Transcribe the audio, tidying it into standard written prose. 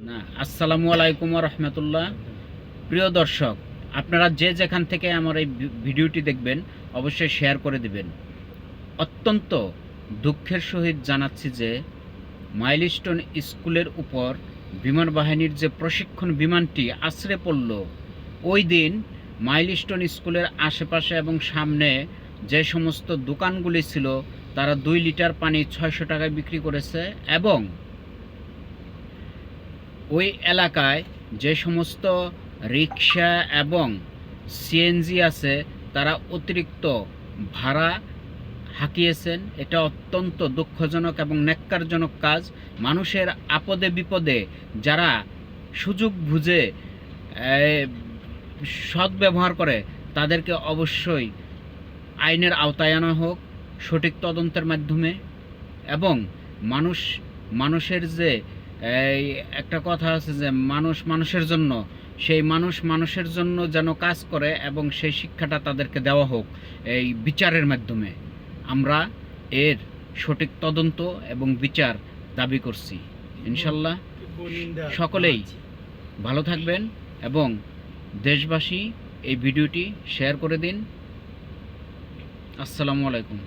না, আসসালামু আলাইকুম ওয়া রাহমাতুল্লাহ। প্রিয় দর্শক, আপনারা যে যেখান থেকে আমার এই ভিডিওটি দেখবেন অবশ্যই শেয়ার করে দিবেন। অত্যন্ত দুঃখের সহিত জানাচ্ছি যে মাইলস্টোন স্কুলের উপর বিমান বাহিনীর যে প্রশিক্ষণ বিমানটি আছড়ে পড়ল, ওই দিন মাইলস্টোন স্কুলের আশেপাশে এবং সামনে যে সমস্ত দোকানগুলি ছিল তারা 2 লিটার পানি 600 টাকায় বিক্রি করেছে এবং ওই এলাকায় যে সমস্ত রিক্সা এবং সিএনজি আছে তারা অতিরিক্ত ভাড়া হাঁকিয়েছেন। এটা অত্যন্ত দুঃখজনক এবং ন্যাক্কারজনক কাজ। মানুষের আপদে বিপদে যারা সুযোগ বুঝে সদ্ব্যবহার করে তাদেরকে অবশ্যই আইনের আওতায় আনা হোক সঠিক তদন্তের মাধ্যমে। এবং মানুষের যে এই একটা কথা আছে যে মানুষ মানুষের জন্য, সেই মানুষের জন্য যেন কাজ করে এবং সেই শিক্ষাটা তাদেরকে দেওয়া হোক এই বিচারের মাধ্যমে। আমরা এর সঠিক তদন্ত এবং বিচার দাবি করছি ইনশাল্লাহ। সকলেই ভালো থাকবেন এবং দেশবাসী এই ভিডিওটি শেয়ার করে দিন। আসসালামু আলাইকুম।